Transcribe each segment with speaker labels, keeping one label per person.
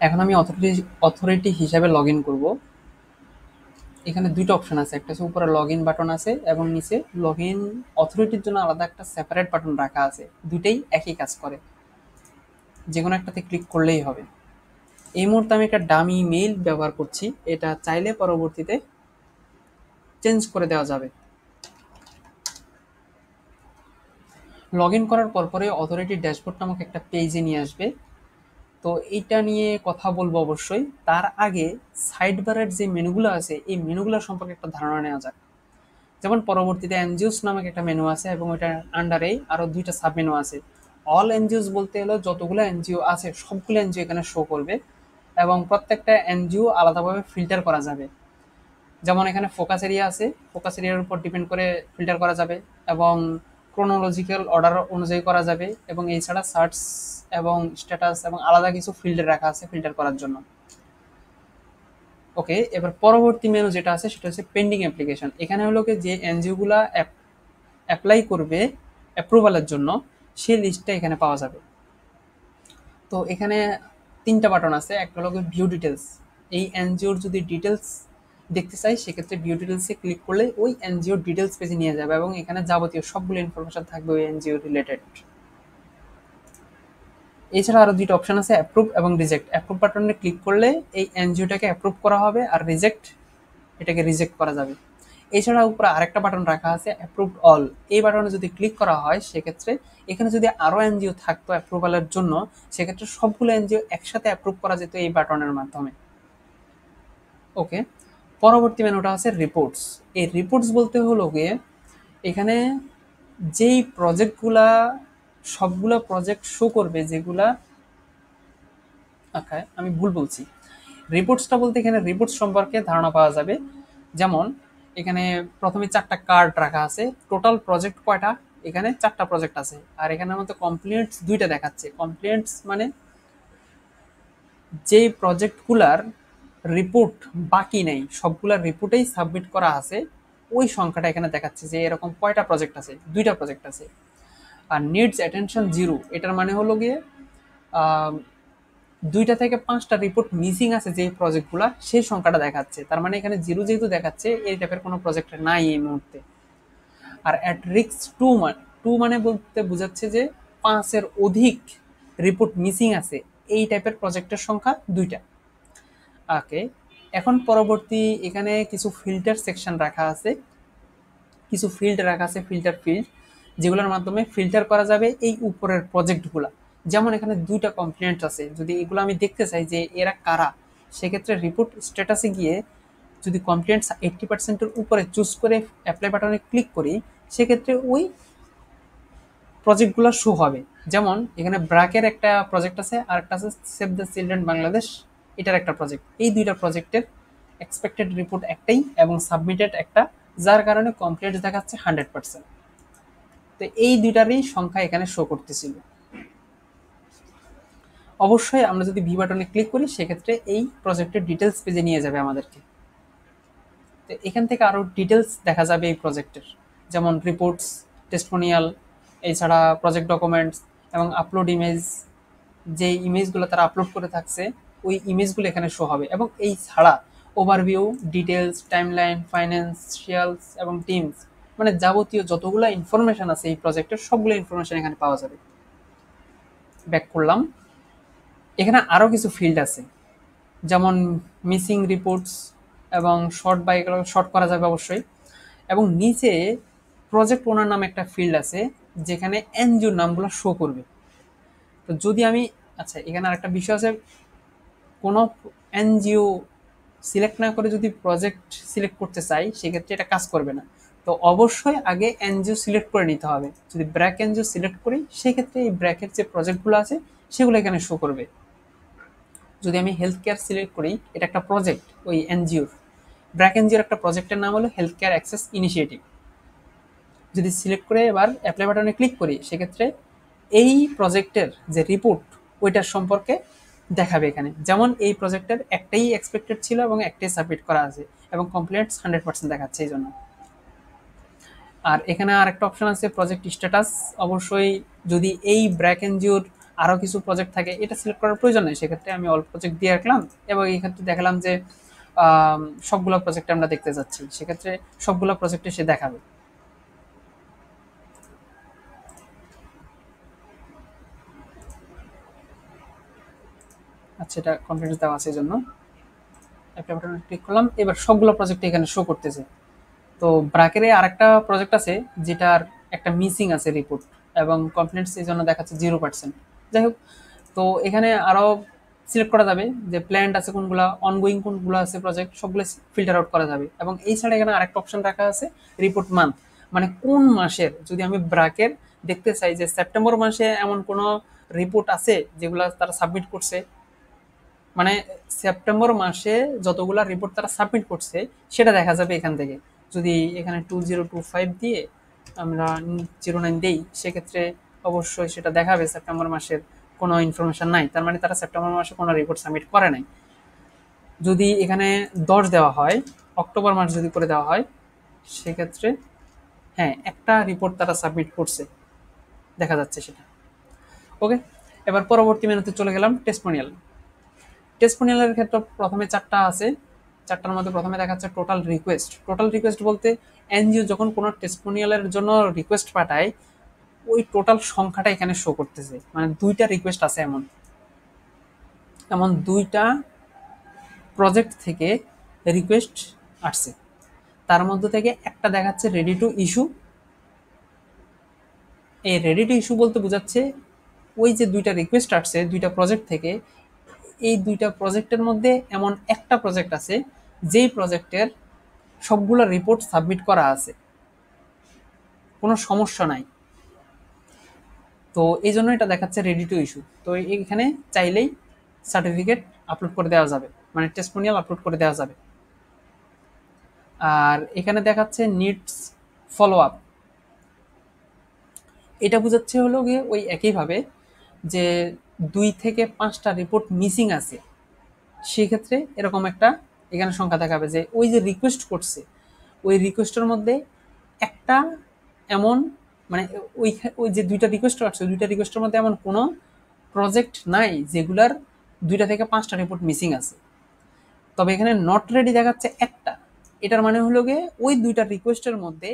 Speaker 1: এখন আমি অথরিটি হিসাবে লগ ইন করবো। এখানে দুইটা অপশন আছে, একটা হচ্ছে উপরে লগ ইন বাটন আছে এবং নিচে লগ ইন অথরিটির জন্য আলাদা একটা সেপারেট বাটন রাখা আছে। দুইটাই একই কাজ করে, যে কোনো একটাতে ক্লিক করলেই হবে। এই মুহূর্তে আমি একটা ডামি মেইল ব্যবহার করছি, এটা চাইলে পরবর্তীতে চেঞ্জ করে দেওয়া যাবে। লগ ইন করার পরে অথরিটি ড্যাশবোর্ড নামক একটা পেজে নিয়ে আসবে। তো এইটা নিয়ে কথা বলবো অবশ্যই। তার আগে সাইড বারের যে মেনুগুলো আছে এই মেনুগুলো সম্পর্কে একটা ধারণা নেওয়া যাক। যেমন পরবর্তীতে এনজিওস নামক একটা মেনু আছে এবং ওইটার আন্ডারেই আরও দুইটা সাব মেনু আছে। অল এনজিওস বলতে হলো যতগুলো এনজিও আছে সবগুলো এনজিও এখানে শো করবে এবং প্রত্যেকটা এনজিও আলাদাভাবে ফিল্টার করা যাবে। যেমন এখানে ফোকাস এরিয়া আছে, ফোকাস এরিয়ার উপর ডিপেন্ড করে ফিল্টার করা যাবে এবং ক্রোনোলজিক্যাল অর্ডার অনুযায়ী করা যাবে। এবং এছাড়া সার্চ এবং স্ট্যাটাস এবং আলাদা কিছু ফিল্টার রাখা আছে ফিল্টার করার জন্য। ওকে, এবার পরবর্তী মেনু যেটা আছে সেটা হচ্ছে পেন্ডিং অ্যাপ্লিকেশন। এখানে হলো কি যে এনজিওগুলা অ্যাপ্লাই করবে অ্যাপ্রুভালের জন্য সেই লিস্টটা এখানে পাওয়া যাবে। তো এখানে তিনটা বাটন আছে, একটা হলো ভিউ ডিটেলস। এই এনজিওর যদি ডিটেলস দেখতে চাই সেক্ষেত্রে ভিউ ডিটেলসে ক্লিক করলে ওই এনজিওর ডিটেলস পেজে নিয়ে যাবে এবং এখানে যাবতীয় সবগুলো ইনফরমেশন থাকবে ওই এনজিও রিলেটেড। এছাড়া আরও দুইটা অপশন আছে, অ্যাপ্রুভ এবং রিজেক্ট। অ্যাপ্রুভ বাটনে ক্লিক করলে এই এনজিওটাকে অ্যাপ্রুভ করা হবে আর রিজেক্ট এটাকে রিজেক্ট করা যাবে। এছাড়া উপরে আরেকটা বাটন রাখা আছে অ্যাপ্রুভড অল। এই বাটনে যদি ক্লিক করা হয় সেক্ষেত্রে এখানে যদি আরও এনজিও থাকতো অ্যাপ্রুভালের জন্য সেক্ষেত্রে সবগুলো এনজিও একসাথে অ্যাপ্রুভ করা যেত এই বাটনের মাধ্যমে। ওকে, পরবর্তী মেনুটা আছে রিপোর্টস। এই রিপোর্টস বলতে হলো গিয়ে এখানে যেই প্রজেক্টগুলা সবগুলা প্রজেক্ট শো করবে যেগুলা, আচ্ছা আমি ভুল বলছি, রিপোর্টসটা বলতে এখানে রিপোর্টস সম্পর্কে ধারণা পাওয়া যাবে। যেমন এখানে প্রথমে চারটা কার্ড রাখা আছে, টোটাল প্রজেক্ট কয়টা, এখানে চারটা প্রজেক্ট আছে। আর এখানের মধ্যে কমপ্লেন্টস দুইটা দেখাচ্ছে। কমপ্লেন্টস মানে যেই প্রজেক্টগুলার রিপোর্ট বাকি নেই, সবগুলার রিপোর্টেই সাবমিট করা আছে, ওই সংখ্যাটা এখানে দেখাচ্ছে যে এরকম কয়টা প্রজেক্ট আছে, দুইটা প্রজেক্ট আছে। আর নিডস অ্যাটেনশন জিরো, এটার মানে হলো গিয়ে আহ, দুইটা থেকে পাঁচটা রিপোর্ট মিসিং আছে যে প্রজেক্টগুলো, সেই সংখ্যাটা দেখাচ্ছে। তার মানে এখানে জিরো যেহেতু দেখাচ্ছে এই টাইপের কোনো প্রজেক্ট নাই এই মুহূর্তে। আর অ্যাট রিস্ক টু, টু মানে বলতে বোঝাচ্ছে যে পাঁচের অধিক রিপোর্ট মিসিং আছে, এই টাইপের প্রজেক্টের সংখ্যা দুইটা। ওকে, এখন পরবর্তী এখানে কিছু ফিল্টার সেকশন রাখা আছে, কিছু ফিল্ড রাখা আছে, ফিল্টার ফিল্ড যেগুলোর মাধ্যমে ফিল্টার করা যাবে এই উপরের প্রজেক্টগুলো। যেমন এখানে দুইটা কমপ্লেন্ট আছে, যদি এগুলো আমি দেখতে চাই যে এরা কারা, সেক্ষেত্রে রিপোর্ট স্ট্যাটাসে গিয়ে যদি কমপ্লেন্টস 80%-এর উপরে চুজ করে অ্যাপ্লাই বাটনে ক্লিক করি সেক্ষেত্রে ওই প্রজেক্টগুলো শো হবে। যেমন এখানে ব্র্যাকের একটা প্রজেক্ট আছে আর একটা আছে সেভ দ্য চিলড্রেন বাংলাদেশ, এটার একটা প্রজেক্ট। এই দুইটা প্রজেক্টের এক্সপেক্টেড রিপোর্ট একটাই এবং সাবমিটেড একটা, যার কারণে কমপ্লিট দেখাচ্ছে 100%। তো এই দুইটারই সংখ্যা এখানে শো করতেছিল। অবশ্যই আমরা যদি ভি বাটনে ক্লিক করি সেক্ষেত্রে এই প্রজেক্টের ডিটেলস পেজে নিয়ে যাবে আমাদেরকে। তো এখান থেকে আরও ডিটেলস দেখা যাবে এই প্রজেক্টের, যেমন রিপোর্টস, টেস্টিমোনিয়াল, এছাড়া প্রজেক্ট ডকুমেন্টস এবং আপলোড ইমেজ। যে ইমেজগুলো তারা আপলোড করে থাকছে ওই ইমেজগুলো এখানে শো হবে। এবং এই ছাড়া ওভারভিউ, ডিটেলস, টাইমলাইন, ফাইন্যান্সিয়ালস এবং টিমস, মানে যাবতীয় যতগুলো ইনফরমেশন আছে এই প্রজেক্টের সবগুলো ইনফরমেশন এখানে পাওয়া যাবে। ব্যাক করলাম, এখানে আরও কিছু ফিল্ড আছে, যেমন মিসিং রিপোর্টস এবং শর্ট, বা এগুলো শর্ট করা যাবে অবশ্যই। এবং নিচে প্রজেক্ট ওনার নামে একটা ফিল্ড আছে যেখানে এনজিওর নামগুলো শো করবে। তো যদি আমি, আচ্ছা এখানে আরেকটা বিষয় আছে, কোনো এনজিও সিলেক্ট না করে যদি প্রজেক্ট সিলেক্ট করতে চাই সেক্ষেত্রে এটা কাজ করবে না। তো অবশ্যই আগে এনজিও সিলেক্ট করে নিতে হবে। যদি ব্র্যাক এনজিও সিলেক্ট করি সেক্ষেত্রে এই ব্র্যাকের যে প্রজেক্টগুলো আছে সেগুলো এখানে শো করবে। যদি আমি হেলথ কেয়ার সিলেক্ট করি, এটা একটা প্রজেক্ট ওই এনজিওর, ব্র্যাক এনজিওর একটা প্রজেক্টের নাম হলো হেলথ কেয়ার অ্যাক্সেস ইনিশিয়েটিভ। যদি সিলেক্ট করে এবার অ্যাপ্লাই বাটনে ক্লিক করি সেক্ষেত্রে এই প্রজেক্টের যে রিপোর্ট ওইটার সম্পর্কে দেখাবে এখানে। যেমন এই প্রজেক্টের একটাই এক্সপেক্টেড ছিল এবং একটাই সাবমিট করা আছে এবং কমপ্লেন্টস 100% দেখাচ্ছে এই জন্য। আর এখানে আর একটা অপশন আছে প্রজেক্ট স্ট্যাটাস। অবশ্যই যদি এই ব্র্যাক এনজিওর আরও কিছু প্রজেক্ট থাকে, এটা সিলেক্ট করার প্রয়োজন নেই, সেক্ষেত্রে আমি অল প্রজেক্ট দিয়ে রাখলাম এবং এই ক্ষেত্রে দেখালাম যে সবগুলো প্রজেক্টে আমরা দেখতে যাচ্ছি, সেক্ষেত্রে সবগুলো প্রজেক্টে সে দেখাবে। আচ্ছা, এটা কনফিডেন্স দেওয়া আছে, এই জন্য একটা বাটনে ক্লিক করলাম, এবার সবগুলো প্রজেক্ট এখানে শো করতেছে। তো ব্রাকেরে আরেকটা প্রজেক্ট আছে যেটার একটা মিসিং আছে রিপোর্ট, এবং কনফিডেন্স এই জন্য দেখাচ্ছে 0%। যাই হোক, তো এখানে আরও সিলেক্ট করা যাবে যে প্ল্যান্ড আছে কোনগুলা, অনগোয়িং কোনগুলো আছে প্রজেক্ট, সবগুলো ফিল্টার আউট করা যাবে। এবং এই ছাড়া এখানে আরেকটা অপশন রাখা আছে রিপোর্ট মান্থ, মানে কোন মাসের, যদি আমি ব্রাকের দেখতে চাই যে সেপ্টেম্বর মাসে এমন কোনো রিপোর্ট আছে যেগুলো তারা সাবমিট করছে, মানে সেপ্টেম্বর মাসে যতগুলা রিপোর্ট তারা সাবমিট করছে সেটা দেখা যাবে এখান থেকে। যদি এখানে 2025 দিয়ে আমরা 09 দেই, সেক্ষেত্রে অবশ্যই সেটা দেখাবে সেপ্টেম্বর মাসের কোনো ইনফরমেশন নাই, তার মানে তারা সেপ্টেম্বর মাসে কোনো রিপোর্ট সাবমিট করে নাই। যদি এখানে 10 দেওয়া হয়, অক্টোবর মাস যদি করে দেওয়া হয়, সেক্ষেত্রে হ্যাঁ একটা রিপোর্ট তারা সাবমিট করছে, দেখা যাচ্ছে সেটা। ওকে, এবার পরবর্তী মেনুতে চলে গেলাম টেস্টিমোনিয়াল। টেস্টিমোনিয়ালের ক্ষেত্রে প্রথমে 4টা আছে, 4টার মধ্যে প্রথমে দেখাচ্ছে টোটাল রিকোয়েস্ট। টোটাল রিকোয়েস্ট বলতে এনজিও যখন কোনো টেস্টিমোনিয়ালের জন্য রিকোয়েস্ট পাঠায়, ওই টোটাল সংখ্যাটা এখানে শো করতেছে, মানে 2টা রিকোয়েস্ট আছে, এমন এমন 2টা প্রজেক্ট থেকে রিকোয়েস্ট আসছে, তার মধ্যে থেকে একটা দেখাচ্ছে রেডি টু ইস্যু। এই রেডি টু ইস্যু বলতে বোঝাচ্ছে ওই যে 2টা রিকোয়েস্ট আসছে 2টা প্রজেক্ট থেকে, এই 2টা প্রজেক্টের মধ্যে এমন একটা প্রজেক্ট আছে যেই প্রজেক্টের সবগুলো রিপোর্ট সাবমিট করা আছে, কোনো সমস্যা নাই। তো এই জন্য এটা দেখাচ্ছে রেডি টু ইস্যু। তো এখানে চাইলেই সার্টিফিকেট আপলোড করে দেওয়া যাবে, মানে টেস্টিমোনিয়াল আপলোড করে দেওয়া যাবে। আর এখানে দেখাচ্ছে নিডস ফলো আপ, এটা বোঝাচ্ছে হলো গিয়ে ওই একইভাবে যে 2 থেকে 5টা রিপোর্ট মিসিং আছে, সেক্ষেত্রে এরকম একটা এখানে সংখ্যা দেখাবে যে ওই যে রিকোয়েস্ট করছে ওই রিকোয়েস্টের মধ্যে একটা এমন, মানে ওই ওই যে 2টা রিকোয়েস্ট আসছে 2টা রিকোয়েস্টের মধ্যে এমন কোনো প্রজেক্ট নাই যেগুলার 2টা থেকে 5টা রিপোর্ট মিসিং আছে। তবে এখানে নট রেডি দেখাচ্ছে একটা, এটার মানে হলো গিয়ে ওই 2টা রিকোয়েস্টের মধ্যে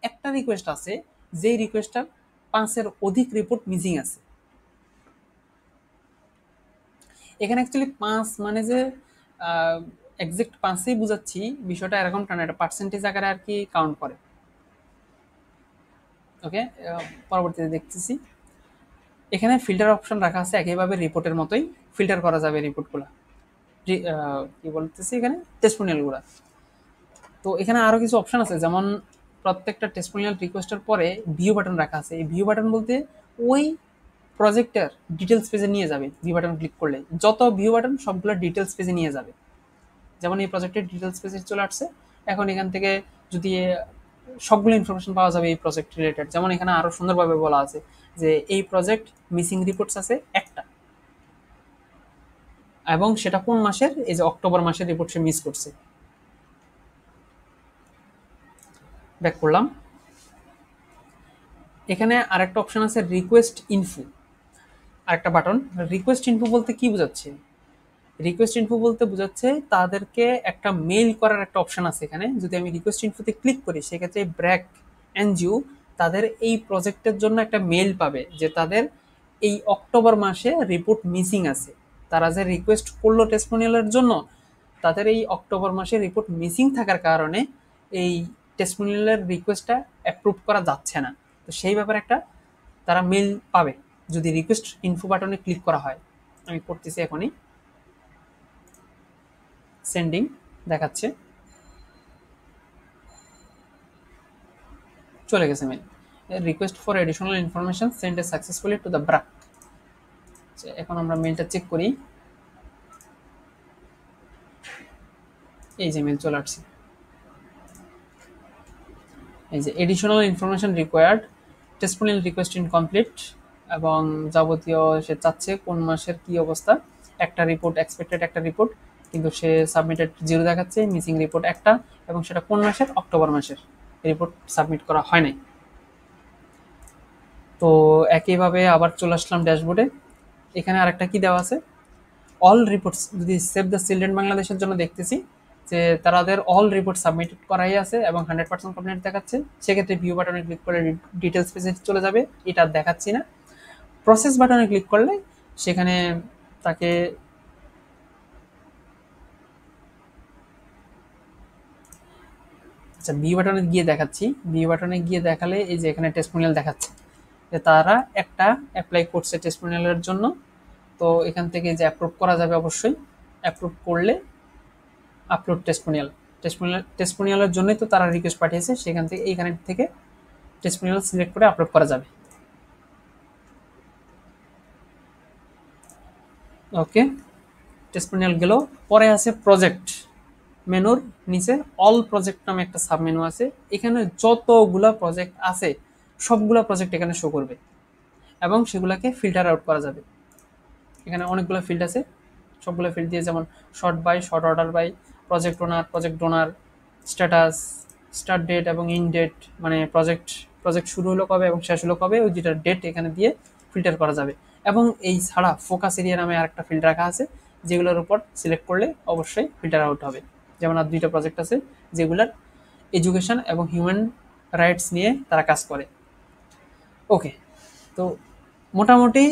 Speaker 1: একটা রিকোয়েস্ট আছে যেই রিকোয়েস্টটার 5-এর অধিক রিপোর্ট মিসিং আছে। এখানে অ্যাকচুয়ালি 5 মানে যে এক্সাক্ট 5ই বুঝাচ্ছি, বিষয়টা এরকমটা না, এটা পার্সেন্টেজ আকারে আর কি কাউন্ট করে। ওকে, পরবর্তীতে দেখতেছি এখানে ফিল্টার অপশন রাখা আছে একইভাবে রিপোর্টের মতোই ফিল্টার করা যাবে রিপোর্টগুলো, কি বলতেছি এখানে টেস্টিমোনিয়ালগুলো। তো এখানে আরও কিছু অপশন আছে, যেমন প্রত্যেকটা টেস্টিমোনিয়াল রিকোয়েস্টের পরে ভিউ বাটন রাখা আছে। এই ভিউ বাটন বলতে ওই প্রজেক্টের ডিটেলস পেজে নিয়ে যাবে, ভিউ বাটন ক্লিক করলে যত ভিউ বাটন সবগুলো ডিটেলস পেজে নিয়ে যাবে। যেমন এই প্রজেক্টের ডিটেলস পেজে চলে আসছে, এখন এখান থেকে যদি সবগুলো ইনফরমেশন পাওয়া যাবে এই প্রজেক্ট রিলেটেড। যেমন এখানে আরও সুন্দরভাবে বলা আছে যে এই প্রজেক্ট মিসিং রিপোর্টস আছে একটা, এবং সেটা কোন মাসের, এই যে অক্টোবর মাসের রিপোর্ট সে মিস করছে। ব্যাক করলাম, এখানে আরেকটা অপশন আছে রিকোয়েস্ট ইনফো, আরেকটা বাটন। রিকোয়েস্ট ইনফো বলতে কি বোঝাচ্ছে? রিকোয়েস্ট ইনফো বলতে বোঝাচ্ছে তাদেরকে একটা মেইল করার একটা অপশন আছে এখানে। যদি আমি রিকোয়েস্ট ইনফোতে ক্লিক করি, সেক্ষেত্রে ব্র্যাক এনজিও তাদের এই প্রজেক্টের জন্য একটা মেইল পাবে যে তাদের এই অক্টোবর মাসে রিপোর্ট মিসিং আছে। তারা যে রিকোয়েস্ট করলো টেস্টিমোনিয়ালের জন্য, তাদের এই অক্টোবর মাসে রিপোর্ট মিসিং থাকার কারণে এই টেস্টিমোনিয়ালের রিকোয়েস্টটা অ্যাপ্রুভ করা যাচ্ছে না। তো সেই ব্যাপারে একটা তারা মেইল পাবে যদি রিকোয়েস্ট ইনফো বাটনে ক্লিক করা হয়। আমি করতেছি এখনই, সেন্ডিং দেখাচ্ছে, চলে গেছে mail. Request for additional information send successfully to the BRAC. এখন আমরা মেলটা চেক করি, এই যে মেল চলে আসছে, এই যে additional information required, testimonial request incomplete, এবং যাবতীয় সে চাচ্ছে কোন মাসের কি অবস্থা। একটা রিপোর্ট এক্সপেক্টেড, একটা রিপোর্ট, কিন্তু সে সাবমিটেড 0 দেখাচ্ছে, মিসিং রিপোর্ট একটা, এবং সেটা কোন মাসের, অক্টোবর মাসের রিপোর্ট সাবমিট করা হয় নাই। তো একইভাবে আবার চলে আসলাম ড্যাশবোর্ডে। এখানে আরেকটা কি দেওয়া আছে, অল রিপোর্টস, যদি সেভ দ্য চিলড্রেন বাংলাদেশের জন্য দেখতেছি যে তাদের অল রিপোর্ট সাবমিট করাই আছে এবং 100% কমপ্লিট দেখাচ্ছে, সেক্ষেত্রে ভিউ বাটনে ক্লিক করে ডিটেলস পেজে চলে যাবে, এটা আর দেখাচ্ছি না। প্রসেস বাটনে ক্লিক করলে সেখানে তাকে আচ্ছা ভিউ বাটনে গিয়ে দেখাচ্ছি, ভিউ বাটনে গিয়ে দেখালে এই যে এখানে টেস্টিমোনিয়াল দেখাচ্ছে যে তারা একটা অ্যাপ্লাই করছে টেস্টিমোনিয়ালের জন্য। তো এখান থেকে যে অ্যাপ্রুভ করা যাবে, অবশ্যই অ্যাপ্রুভ করলে আপলোড টেস্টিমোনিয়ালের জন্যই তো তারা রিকোয়েস্ট পাঠিয়েছে, সেখান থেকে এইখানে থেকে টেস্টিমোনিয়াল সিলেক্ট করে আপলোড করা যাবে। ওকে, টেস্টিমোনিয়াল গেল। পরে আছে প্রজেক্ট, মেনুর নিচে অল প্রজেক্ট নামে একটা সাব মেনু আছে, এখানে যতগুলা প্রজেক্ট আছে সবগুলা প্রজেক্ট এখানে শো করবে এবং সেগুলোকে ফিল্টার আউট করা যাবে। এখানে অনেকগুলো ফিল্ড আছে, সবগুলো ফিল্ড দিয়ে, যেমন sort by, sort order by, project donor, status, start date এবং ইন ডেট, মানে প্রজেক্ট শুরু হলো কবে এবং শেষ হলো কবে, ওই দুটার ডেট এখানে দিয়ে ফিল্টার করা যাবে। এবং এই ছাড়া ফোকাস এরিয়া নামে আরেকটা ফিল্ড রাখা আছে, যেগুলোর উপর সিলেক্ট করলে অবশ্যই ফিল্টার আউট হবে। যেমন আর দুইটা প্রজেক্ট আছে যেগুলোর এডুকেশন এবং হিউম্যান রাইটস নিয়ে তারা কাজ করে। ওকে, তো মোটামুটি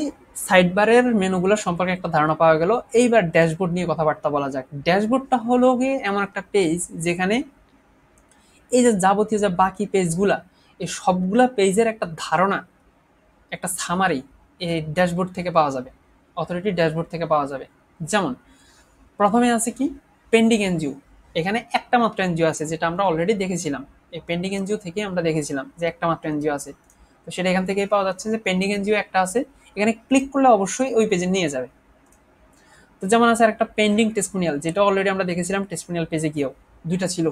Speaker 1: সাইড বারের মেনুগুলো সম্পর্কে একটা ধারণা পাওয়া গেল। এইবার ড্যাশবোর্ড নিয়ে কথাবার্তা বলা যাক। ড্যাশবোর্ডটা হলো গিয়ে এমন একটা পেজ যেখানে এই যে যাবতীয় যে বাকি পেজগুলা, এই সবগুলা পেজের একটা ধারণা, একটা সামারি এই ড্যাশবোর্ড থেকে পাওয়া যাবে, অথরিটি ড্যাশবোর্ড থেকে পাওয়া যাবে। যেমন প্রথমে আছে কি, পেন্ডিং এনজিও। এখানে একটা মাত্র এনজিও আছে, যেটা আমরা অলরেডি দেখেছিলাম। এই পেন্ডিং এনজিও থেকে আমরা দেখেছিলাম যে একটা মাত্র এনজিও আছে, তো সেটা এখান থেকেই পাওয়া যাচ্ছে যে পেন্ডিং এনজিও একটা আছে। এখানে ক্লিক করলে অবশ্যই ওই পেজে নিয়ে যাবে। তো যেমন আছে একটা পেন্ডিং টেস্টিমোনিয়াল, যেটা অলরেডি আমরা দেখেছিলাম টেস্টিমোনিয়াল পেজে গিয়েও দুইটা ছিল,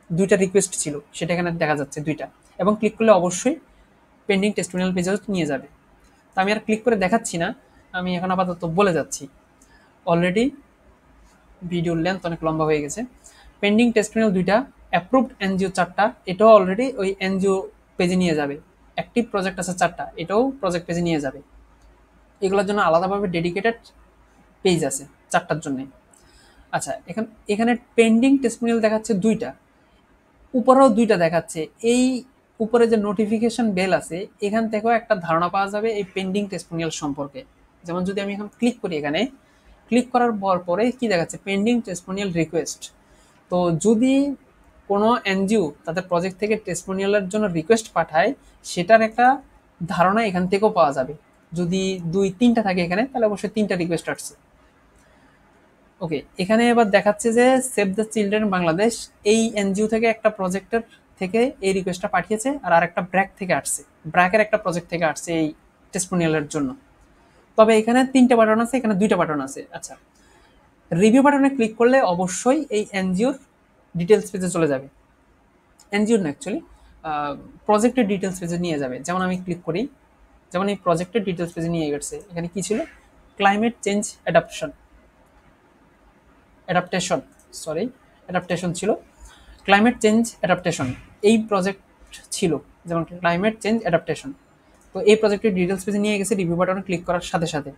Speaker 1: দুইটা রিকোয়েস্ট ছিল, সেটা এখানে দেখা যাচ্ছে দুইটা, এবং ক্লিক করলে অবশ্যই পেন্ডিং টেস্টিমোনিয়াল পেজেও নিয়ে যাবে। তো আমি আর ক্লিক করে দেখাচ্ছি না, আমি এখন আপাতত বলে যাচ্ছি। অলরেডি ভিডিওর লেন্থ অনেক লম্বা হয়ে গেছে। পেন্ডিং টেস্টিমোনিয়াল দুইটা, অ্যাপ্রুভড এনজিও চারটা, এটাও অলরেডি ওই এনজিও পেজে নিয়ে যাবে। অ্যাক্টিভ প্রজেক্ট আছে চারটা, এটাও প্রজেক্ট পেজে নিয়ে যাবে। এগুলোর জন্য আলাদাভাবে ডেডিকেটেড পেজ আছে চারটার জন্যে। আচ্ছা, এখানে পেন্ডিং টেস্টিমোনিয়াল দেখাচ্ছে দুইটা, উপরেও দুইটা দেখাচ্ছে। এই উপরে যে নোটিফিকেশন বেল আছে, এখান থেকেও একটা ধারণা পাওয়া যাবে এই পেন্ডিং টেস্টিমোনিয়াল সম্পর্কে। যেমন যদি আমি এখন ক্লিক করি, এখানে ক্লিক করার পরে কি দেখাচ্ছে, পেন্ডিং টেস্টিমোনিয়াল রিকোয়েস্ট। তো যদি কোনো এনজিও তাদের প্রজেক্ট থেকে টেস্টিমোনিয়ালের জন্য রিকোয়েস্ট পাঠায়, সেটার একটা ধারণা এখান থেকেও পাওয়া যাবে। যদি 2-3টা থাকে এখানে, তাহলে অবশ্যই 3টা রিকোয়েস্ট আসছে। ওকে, এখানে এবার দেখাচ্ছে যে সেভ দ্য চিলড্রেন বাংলাদেশ এই এনজিও থেকে একটা প্রজেক্টের থেকে এই রিকোয়েস্টটা পাঠিয়েছে, আর আরেকটা ব্র্যাক থেকে আসছে, ব্র্যাকের একটা প্রজেক্ট থেকে আসছে এই টেস্টিমোনিয়ালের জন্য। তবে এখানে 3টে বাটন আছে, এখানে 2টা বাটন আছে। আচ্ছা, রিভিউ বাটনে ক্লিক করলে অবশ্যই এই এনজিওর ডিটেলস পেজে চলে যাবে। এনজিওর না, অ্যাকচুয়ালি প্রজেক্টের ডিটেলস পেজে নিয়ে যাবে। যেমন আমি ক্লিক করি, যেমন এই প্রজেক্টের ডিটেলস পেজে নিয়ে গেছে। এখানে কি ছিল, ক্লাইমেট চেঞ্জ অ্যাডাপ্টেশন ছিল, ক্লাইমেট চেঞ্জ অ্যাডাপ্টেশন এই প্রজেক্ট ছিল, যেমন ক্লাইমেট চেঞ্জ অ্যাডাপ্টেশন। তো এই প্রজেক্টের ডিটেলস পেজে নিয়ে গেছে রিভিউ বাটনে ক্লিক করার সাথে সাথে।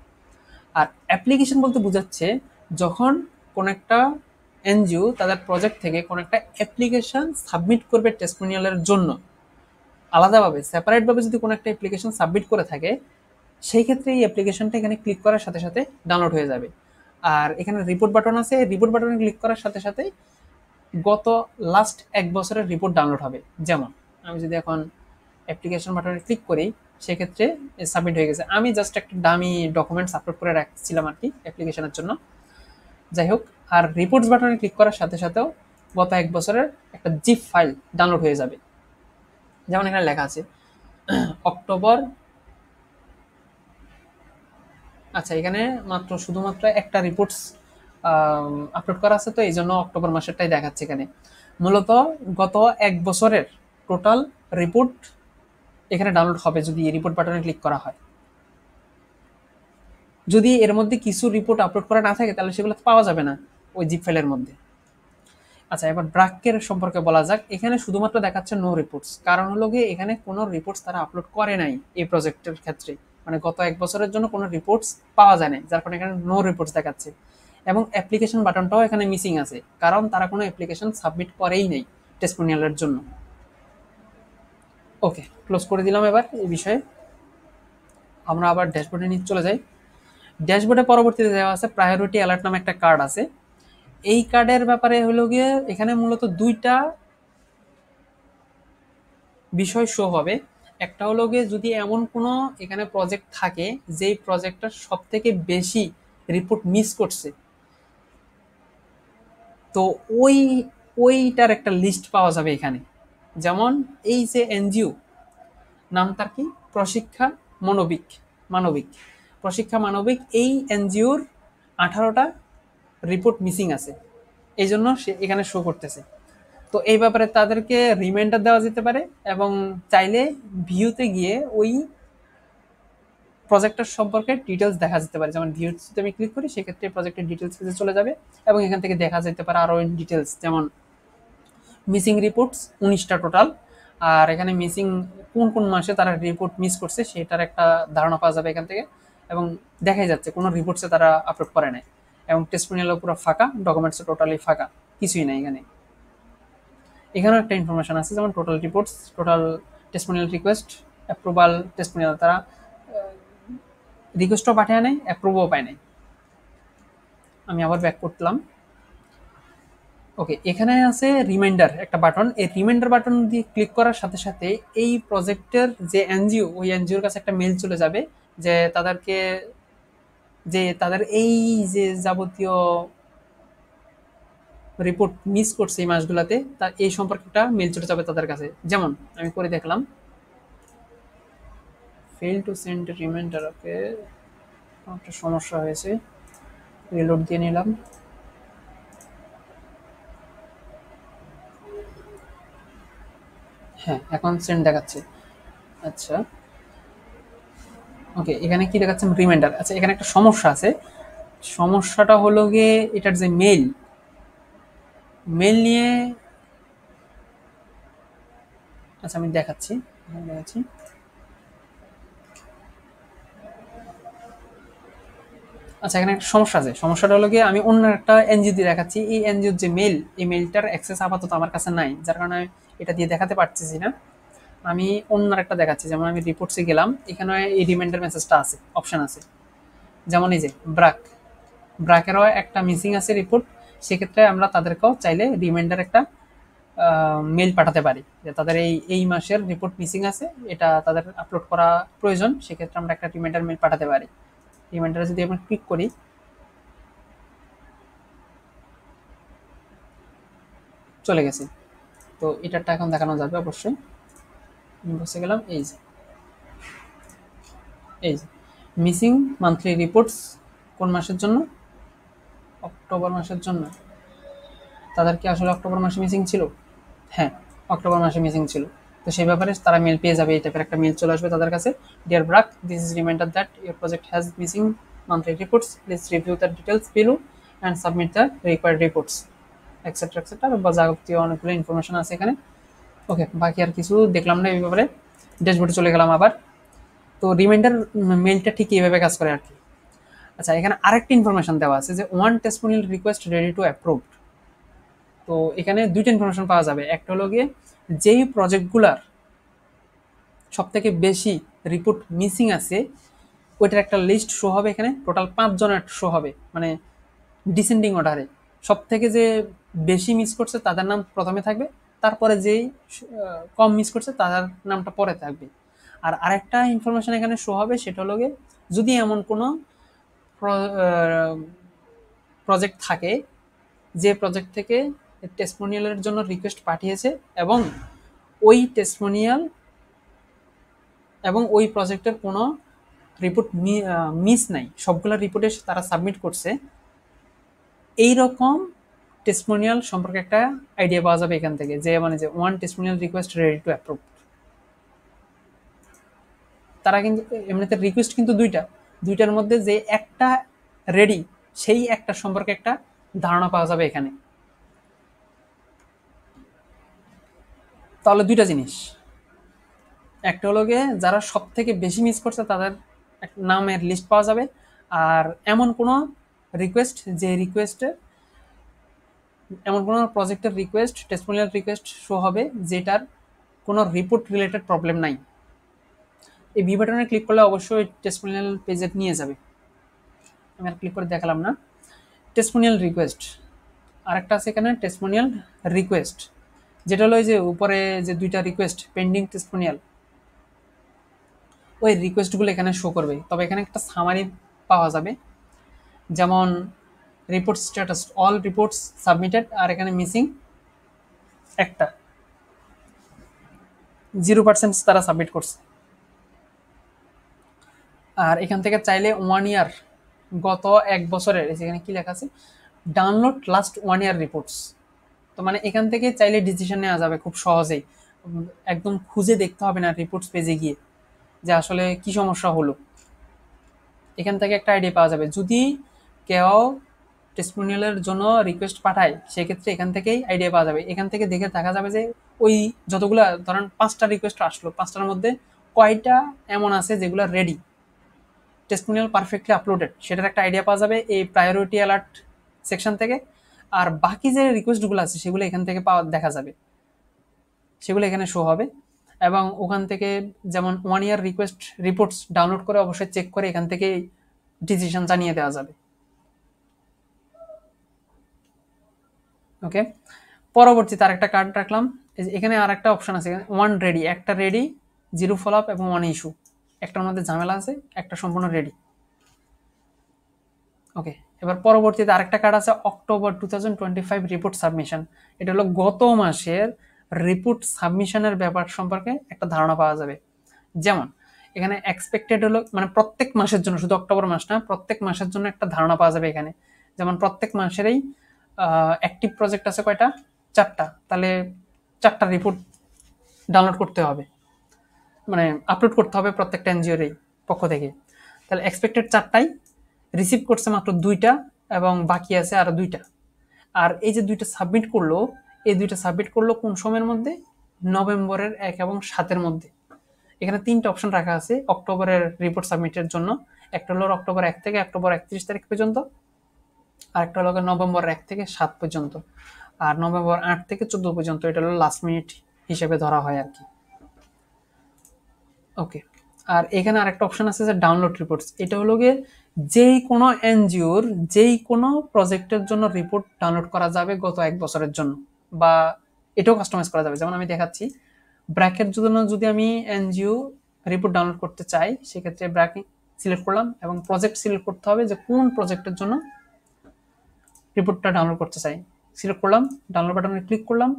Speaker 1: আর অ্যাপ্লিকেশন বলতে বোঝাচ্ছে যখন কোন একটা এনজিও তাদের প্রজেক্ট থেকে কোন একটা অ্যাপ্লিকেশন সাবমিট করবে টেস্টিমোনিয়ালের জন্য, আলাদাভাবে সেপারেটভাবে যদি কোনো একটা অ্যাপ্লিকেশন সাবমিট করে থাকে, সেই ক্ষেত্রে এই অ্যাপ্লিকেশনটা এখানে ক্লিক করার সাথে সাথে ডাউনলোড হয়ে যাবে। আর এখানে রিপোর্ট বাটন আছে, রিপোর্ট বাটনে ক্লিক করার সাথে সাথে গত লাস্ট 1 বছরের রিপোর্ট ডাউনলোড হবে। যেমন আমি যদি এখন অ্যাপ্লিকেশন বাটনে ক্লিক করি, সেক্ষেত্রে সাবমিট হয়ে গেছে। আমি জাস্ট একটা দামি ডকুমেন্টস আপলোড করে রাখছিলাম আর কি অ্যাপ্লিকেশনের জন্য, যাই হোক। আর রিপোর্টস বাটনে ক্লিক করার সাথে সাথেও গত 1 বছরের একটা জিপ ফাইল ডাউনলোড হয়ে যাবে। যেমন এখানে লেখা আছে অক্টোবর, আচ্ছা এখানে শুধুমাত্র একটা রিপোর্টস আপলোড করা আছে, তো এই জন্য অক্টোবর মাসেরটাই দেখাচ্ছে এখানে। মূলত গত 1 বছরের টোটাল রিপোর্ট এখানে ডাউনলোড হবে যদি রিপোর্ট বাটনে ক্লিক করা হয়। যদি এর মধ্যে কিছু রিপোর্ট আপলোড করা না থাকে, তাহলে সেগুলো পাওয়া যাবে না ওই জিপ ফাইলের মধ্যে। আচ্ছা, এবার ব্র্যাকের সম্পর্কে বলা যাক। এখানে শুধুমাত্র দেখাচ্ছে নো রিপোর্টস, কারণ হলো গিয়ে এখানে কোনো রিপোর্টস তারা আপলোড করে নাই এই প্রজেক্টের ক্ষেত্রে। মানে গত 1 বছরের জন্য কোনো রিপোর্টস পাওয়া যায় না, যার কারণে এখানে নো রিপোর্টস দেখাচ্ছে। এবং অ্যাপ্লিকেশন বাটনটাও এখানে মিসিং আছে, কারণ তারা কোনো অ্যাপ্লিকেশন সাবমিট করেই নেই টেস্টিমোনিয়ালের জন্য। ওকে, ক্লোজ করে দিলাম। এবার এই বিষয়ে আমরা আবার ড্যাশবোর্ডে নিয়ে চলে যাই। ড্যাশবোর্ডে পরবর্তীতে দেওয়া আছে প্রায়োরিটি অ্যালার্ট নামে একটা কার্ড আছে। এই কার্ডের ব্যাপারে হলো গিয়ে এখানে মূলত দুইটা বিষয় শো হবে। একটা হলো গিয়ে যদি এমন কোনো এখানে প্রজেক্ট থাকে যেই প্রজেক্টটা সব থেকে বেশি রিপোর্ট মিস করছে, তো ওই ওইটার একটা লিস্ট পাওয়া যাবে এখানে। যেমন এই যে এনজিও নাম তার কি, প্রশিক্ষা মানবিক, মানবিক প্রশিক্ষা মানবিক, এই এনজিওর 18টা রিপোর্ট মিসিং আছে, এই জন্য সে এখানে শো করতেছে। তো এই ব্যাপারে তাদেরকে রিমাইন্ডার দেওয়া যেতে পারে, এবং চাইলে ভিউতে গিয়ে ওই প্রজেক্টের সম্পর্কে ডিটেলস দেখা যেতে পারে। যেমন ভিউ যদি আমি ক্লিক করি সেক্ষেত্রে প্রজেক্টের ডিটেলস পেজে চলে যাবে, এবং এখান থেকে দেখা যেতে পারে আরও ডিটেলস, যেমন মিসিং রিপোর্টস 19টা টোটাল, আর এখানে মিসিং কোন কোন মাসে তারা রিপোর্ট মিস করছে সেটার একটা ধারণা পাওয়া যাবে এখান থেকে। এবং দেখাই যাচ্ছে কোনো রিপোর্টসে তারা আপলোড করে নাই, এবং টেস্টিমোনিয়ালও পুরো ফাঁকা, ডকুমেন্টসও টোটালি ফাঁকা, কিছুই নাই এখানে। এখানেও একটা ইনফরমেশন আছে, যেমন total reports, total testimonial request, approval testimonial তারা রিকোয়েস্টও পাঠিয়ে নেয়, অ্যাপ্রুভও পায় নাই। আমি আবার ব্যাক করলাম। ওকে, এখানে আছে রিমাইন্ডার একটা বাটন। এই রিমাইন্ডার বাটন দিয়ে ক্লিক করার সাথে সাথে এই প্রজেক্টের যে এনজিও, ওই এনজিওর কাছে একটা মেল চলে যাবে যে তাদেরকে, যে তাদের এই যে যাবতীয় রিপোর্ট মিস করছে এই মাসগুলোতে, তা এই সম্পর্কে একটা মেল চলে যাবে তাদের কাছে। যেমন আমি করে দেখলাম, ফেল টু সেন্ড রিমাইন্ডার। ওকে, একটা সমস্যা হয়েছে, রিলোড দিয়ে নিলাম। হ্যাঁ, এখন সেন্ড দেখাচ্ছে। আচ্ছা, ওকে, এখানে কি দেখাচ্ছে, রিমাইন্ডার। আচ্ছা, এখানে একটা সমস্যা আছে। সমস্যাটা হলো গিয়ে এটার যে মেল, মেল নিয়ে, আচ্ছা আমি দেখাচ্ছি, দেখাচ্ছি। আচ্ছা, এখানে একটা সমস্যা আছে। সমস্যাটা হলো গিয়ে আমি অন্য একটা এনজিও দিয়ে দেখাচ্ছি। এই এনজিওর যে মেল, এই মেলটার অ্যাক্সেস আপাতত আমার কাছে নাই, যার কারণে এটা দিয়ে দেখাতে পারতেছি না। আমি অন্য একটা দেখাচ্ছি। যেমন আমি রিপোর্টসে গেলাম, এখানে এই রিমাইন্ডার মেসেজটা আছে, অপশন আছে। যেমন এই যে ব্রাক, ব্রাকেরও একটা মিসিং আছে রিপোর্ট। সেক্ষেত্রে আমরা তাদেরকেও চাইলে রিমাইন্ডার একটা মেল পাঠাতে পারি যে তাদের এই এই মাসের রিপোর্ট মিসিং আছে, এটা তাদের আপলোড করা প্রয়োজন। সেক্ষেত্রে আমরা একটা রিমাইন্ডার মেল পাঠাতে পারি। রিমাইন্ডারে যদি আমরা ক্লিক করি, চলে গেছে। তো এটারটা এখন দেখানো যাবে অবশ্যই। বসে গেলাম, এই যে, এই যে মিসিং মান্থলি রিপোর্টস কোন মাসের জন্য, অক্টোবর মাসের জন্য। তাদের কি আসলে অক্টোবর মাসে মিসিং ছিল? হ্যাঁ, অক্টোবর মাসে মিসিং ছিল। তো সেই ব্যাপারে তারা মেল পেয়ে যাবে, এই টাইপের একটা মেল চলে আসবে তাদের কাছে। Dear BRAC, this is reminder that your project has missing monthly reports, please review the details below and submit the required reports, etcetera etcetera, বা যাবতীয় অনেকগুলো ইনফরমেশন আছে এখানে। ওকে, বাকি আর কিছু দেখলাম না এই ব্যাপারে। ড্যাশবোর্ডে চলে গেলাম আবার। তো রিমাইন্ডার মেলটা ঠিক এইভাবে কাজ করে আর কি। আচ্ছা, এখানে আরেকটা ইনফরমেশন দেওয়া আছে যে one testimonial request ready to approved. তো এখানে দুইটা ইনফরমেশন পাওয়া যাবে। একটা হলো গিয়ে যেই প্রজেক্টগুলার সব থেকে বেশি রিপোর্ট মিসিং আছে, ওইটার একটা লিস্ট শো হবে এখানে। টোটাল 5 জনের শো হবে, মানে ডিসেন্ডিং অর্ডারে। সব থেকে যে বেশি মিস করছে তাদের নাম প্রথমে থাকবে, তারপরে যেই কম মিস করছে তাদের নামটা পরে থাকবে। আর আরেকটা ইনফরমেশন এখানে শো হবে, সেটা হলো গিয়ে যদি এমন কোনো প্রজেক্ট থাকে যে প্রজেক্ট থেকে টেস্টিমোনিয়ালের জন্য রিকোয়েস্ট পাঠিয়েছে, এবং ওই টেস্টিমোনিয়াল এবং ওই প্রজেক্টের কোনো রিপোর্ট মিস নাই, সবগুলো রিপোর্টে তারা সাবমিট করছে, এই রকম টেস্টিমোনিয়াল সম্পর্কে একটা আইডিয়া পাওয়া যাবে এখান থেকে। যে মানে যে one testimonial request ready to approve. তারা কিন্তু এমনিতে রিকোয়েস্ট কিন্তু দুইটা, দুইটার মধ্যে যে একটা রেডি, সেই একটা সম্পর্কে একটা ধারণা পাওয়া যাবে এখানে। তাহলে দুইটা জিনিস, একটা হলো গিয়ে যারা সব থেকে বেশি মিস করছে তাদের নামের লিস্ট পাওয়া যাবে। আর এমন কোনো রিকোয়েস্ট, যে রিকোয়েস্টে এমন কোনো প্রজেক্টের রিকোয়েস্ট, টেস্টিমোনিয়াল রিকোয়েস্ট শো হবে যেটার কোনো রিপোর্ট রিলেটেড প্রবলেম নাই। এই ভি বাটনে ক্লিক করলে অবশ্যই টেস্টিমোনিয়াল পেজে নিয়ে যাবে। আমি আর ক্লিক করে দেখালাম না। টেস্টিমোনিয়াল রিকোয়েস্ট আরেকটা আছে এখানে, টেস্টিমোনিয়াল রিকোয়েস্ট, যেটা হলো যে উপরে যে দুইটা রিকোয়েস্ট পেন্ডিং টেস্টিমোনিয়াল, ওই রিকোয়েস্টগুলো এখানে শো করবে। তবে এখানে একটা সামারি পাওয়া যাবে, যেমন report status all reports submitted, আর এখানে মিসিং একটা 0% তারা সাবমিট করছে। আর এখান থেকে চাইলে 1 ইয়ার, গত 1 বছরের, যেখানে কি লেখা আছে ডাউনলোড লাস্ট 1 ইয়ার রিপোর্টস। তো মানে এখান থেকে চাইলে ডিসিশন নেওয়া যাবে খুব সহজেই, একদম খুঁজে দেখতে হবে না রিপোর্টস পেজে গিয়ে যে আসলে কি সমস্যা হলো। এখান থেকে একটা আইডিয়া পাওয়া যাবে। যদি কেউ টেস্টিমোনিয়ালের জন্য রিকোয়েস্ট পাঠায় সেক্ষেত্রে এখান থেকেই আইডিয়া পাওয়া যাবে। এখান থেকে দেখে দেখা যাবে যে ওই যতগুলো ধরেন 5টা রিকোয়েস্ট আসলো, 5টার মধ্যে কয়টা এমন আছে যেগুলো রেডি, টেস্টিমোনিয়াল পারফেক্টলি আপলোডেড, সেটার একটা আইডিয়া পাওয়া যাবে এই প্রায়োরিটি অ্যালার্ট সেকশন থেকে। আর বাকি যে রিকোয়েস্টগুলো আছে সেগুলো এখান থেকে দেখা যাবে, সেগুলো এখানে শো হবে। এবং ওখান থেকে যেমন 1 ইয়ার রিকোয়েস্ট রিপোর্টস ডাউনলোড করে অবশ্যই চেক করে এখান থেকে ডিসিশন জানিয়ে দেওয়া যাবে। ওকে, পরবর্তীতে আরেকটা কার্ড রাখলাম। এখানে আর একটা অপশন আছে, 1 রেডি, একটা রেডি, 0 ফলো আপ এবং 1 ইস্যু। একটার মধ্যে ঝামেলা আছে, একটা সম্পূর্ণ রেডি। ওকে, এবার পরবর্তীতে আরেকটা কার্ড আছে অক্টোবর 2025 রিপোর্ট সাবমিশন। এটা হলো গত মাসের রিপোর্ট সাবমিশনের ব্যাপার সম্পর্কে একটা ধারণা পাওয়া যাবে। যেমন এখানে এক্সপেক্টেড হলো মানে প্রত্যেক মাসের জন্য, শুধু অক্টোবর মাস না, প্রত্যেক মাসের জন্য একটা ধারণা পাওয়া যাবে এখানে। যেমন প্রত্যেক মাসেরই অ্যাক্টিভ প্রজেক্ট আছে কয়টা, 4টা, তাহলে 4টা রিপোর্ট ডাউনলোড করতে হবে, মানে আপলোড করতে হবে প্রত্যেকটা এনজিওরই পক্ষ থেকে। তাহলে এক্সপেক্টেড 4টাই, রিসিভ করছে মাত্র 2টা এবং বাকি আছে আরো 2টা। আর এই যে 2টা সাবমিট করলো, এই 2টা সাবমিট করলো কোন সময়ের মধ্যে, নভেম্বরের 1 এবং 7-এর মধ্যে। এখানে 3টা অপশন রাখা আছে অক্টোবরের রিপোর্ট সাবমিটের জন্য। একটা হলো অক্টোবর 1 থেকে অক্টোবর 31 তারিখ পর্যন্ত, আর একটা হলো নভেম্বর 1 থেকে 7 পর্যন্ত, আর নভেম্বর 8 থেকে 14 পর্যন্ত এটা হলো লাস্ট মিনিট হিসেবে ধরা হয় আর কি। ওকে, আর এখানে আরেকটা অপশন আছে যে ডাউনলোড রিপোর্টস। এটা হলো গিয়ে যেই কোনো এনজিওর যেই কোনো প্রজেক্টের জন্য রিপোর্ট ডাউনলোড করা যাবে গত 1 বছরের জন্য, বা এটাও কাস্টমাইজ করা যাবে। যেমন আমি দেখাচ্ছি, ব্র্যাকের জন্য যদি আমি এনজিও রিপোর্ট ডাউনলোড করতে চাই সেক্ষেত্রে ব্র্যাকে সিলেক্ট করলাম এবং প্রজেক্ট সিলেক্ট করতে হবে যে কোন প্রজেক্টের জন্য রিপোর্টটা ডাউনলোড করতে চাই। সিলেক্ট করলাম, ডাউনলোড বাটনে ক্লিক করলাম।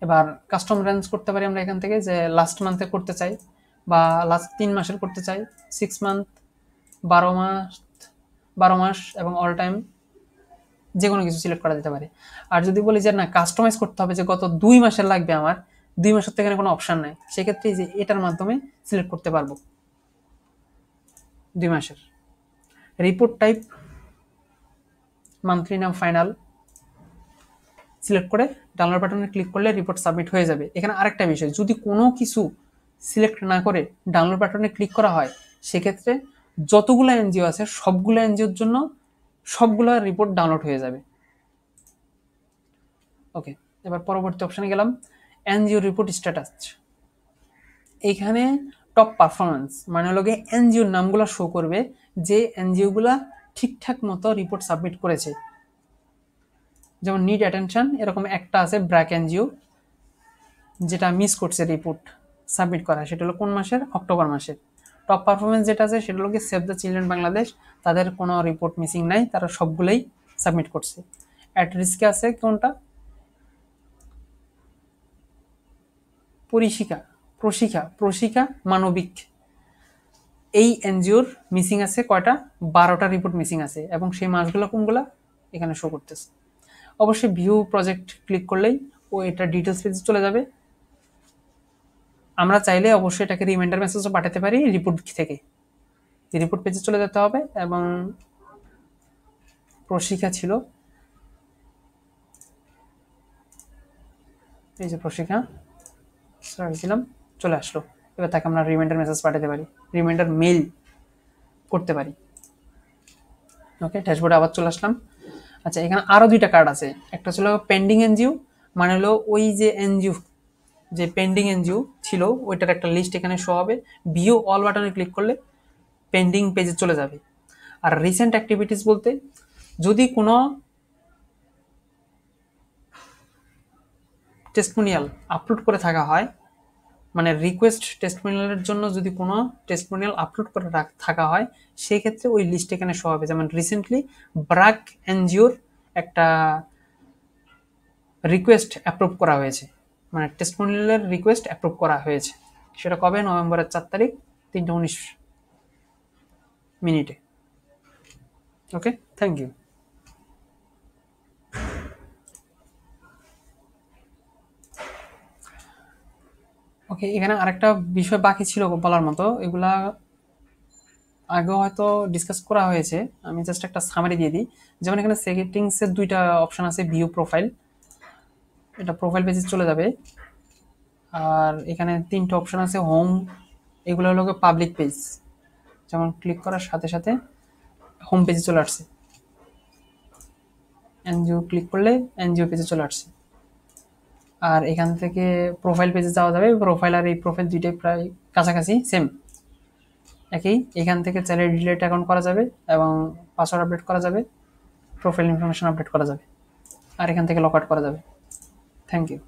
Speaker 1: এবার কাস্টম রেঞ্জ করতে পারি আমরা এখান থেকে, যে লাস্ট মান্থে করতে চাই বা লাস্ট 3 মাসের করতে চাই, 6 মান্থ, 12 মাস, 12 মাস এবং অল টাইম, যে কোনো কিছু সিলেক্ট করা যেতে পারে। আর যদি বলি যে না কাস্টমাইজ করতে হবে, যে গত 2 মাসের লাগবে আমার, 2 মাসের তো এখানে কোনো অপশান নাই, সেক্ষেত্রে যে এটার মাধ্যমে সিলেক্ট করতে পারবো 2 মাসের। রিপোর্ট টাইপ মান্থলি নাম ফাইনাল, সিলেক্ট করে ডাউনলোড বাটনে ক্লিক করলে রিপোর্ট সাবমিট হয়ে যাবে। এখানে আরেকটা বিষয়, যদি কোনো কিছু সিলেক্ট না করে ডাউনলোড বাটনে ক্লিক করা হয় সেক্ষেত্রে যতগুলো এনজিও আছে সবগুলো এনজিওর জন্য সবগুলো রিপোর্ট ডাউনলোড হয়ে যাবে। ওকে, এবার পরবর্তী অপশানে গেলাম, এনজিও রিপোর্ট স্ট্যাটাস। এইখানে টপ পারফরমেন্স মানে হলো গিয়ে এনজিওর নামগুলো শো করবে, যে এনজিওগুলো ঠিকঠাক মতো রিপোর্ট সাবমিট করেছে। যেমন নিড অ্যাটেনশন, এরকম একটা আছে ব্র্যাক এনজিও, যেটা মিস করছে রিপোর্ট সাবমিট করা, সেটা হলো কোন মাসের, অক্টোবর মাসের। টপ পারফরমেন্স যেটা আছে সেটা হলো কি সেভ দ্য চিলড্রেন বাংলাদেশ, তাদের কোনো রিপোর্ট মিসিং নাই, তারা সবগুলোই সাবমিট করছে। অ্যাট রিস্কে আছে কোনটা, পরিশিকা, প্রশিকা মানবিক, এই এনজিওর মিসিং আছে কয়টা, 12টা রিপোর্ট মিসিং আছে এবং সেই মাসগুলো কোনগুলো এখানে শো করতেছে। অবশ্যই ভিউ প্রজেক্ট ক্লিক করলেই ও এটা ডিটেলস পেজে চলে যাবে। আমরা চাইলে অবশ্যই এটাকে রিমাইন্ডার মেসেজও পাঠাতে পারি রিপোর্ট থেকে, রিপোর্ট পেজে চলে যেতে হবে এবং প্রশিক্ষা ছিল, এই যে প্রশিক্ষা সার্চ দিলাম, চলে আসলো। এবার তাকে আমরা রিমাইন্ডার মেসেজ পাঠাতে পারি, রিমাইন্ডার মেইল করতে পারি। ওকে, ড্যাশবোর্ডে আবার চলে আসলাম। আচ্ছা, এখানে আরও দুইটা কার্ড আছে। একটা ছিল পেন্ডিং এনজিও, মানে হলো ওই যে এনজিও, যে পেন্ডিং এনজিও ছিল ওইটার একটা লিস্ট এখানে শো হবে। ভিউ অল বাটনে ক্লিক করলে পেন্ডিং পেজে চলে যাবে। আর রিসেন্ট অ্যাক্টিভিটিস বলতে, যদি কোনো টেস্টিমোনিয়াল আপলোড করে থাকা হয়, মানে রিকোয়েস্ট টেস্টিমোনিয়ালের জন্য যদি কোনো টেস্টিমোনিয়াল আপলোড করে থাকা হয়, সেই ক্ষেত্রে ওই লিস্ট এখানে শো হবে। যেমন রিসেন্টলি ব্রাক এনজিওর একটা রিকোয়েস্ট অ্যাপ্রুভ করা হয়েছে, মানে টেস্টিমোনিয়ালের রিকোয়েস্ট অ্যাপ্রুভ করা হয়েছে। সেটা কবে? নভেম্বরের 4 তারিখ 3:19 ওকে, থ্যাংক ইউ। ওকে, এখানে আরেকটা বিষয় বাকি ছিল বলার মতো, এগুলা আগেও হয়তো ডিসকাস করা হয়েছে, আমি জাস্ট একটা সামারি দিয়ে দিই। যেমন এখানে সেটিংসের দুইটা অপশন আছে, ভিউ প্রোফাইল, এটা প্রোফাইল পেজে চলে যাবে। আর এখানে তিনটা অপশন আছে, হোম, এগুলো হলো পাবলিক পেজ। যেমন ক্লিক করার সাথে সাথে হোম পেজে চলে আসছে, এনজিও ক্লিক করলে এনজিও পেজে চলে আসছে। আর এখান থেকে প্রোফাইল পেজে যাওয়া যাবে। প্রোফাইল আর এই প্রোফাইল দুইটাই প্রায় কাছাকাছি, সেম একই। এখান থেকে চাইলে ডিলেট অ্যাকাউন্ট করা যাবে এবং পাসওয়ার্ড আপডেট করা যাবে, প্রোফাইল ইনফরমেশন আপডেট করা যাবে, আর এখান থেকে লক আউট করা যাবে। Thank you.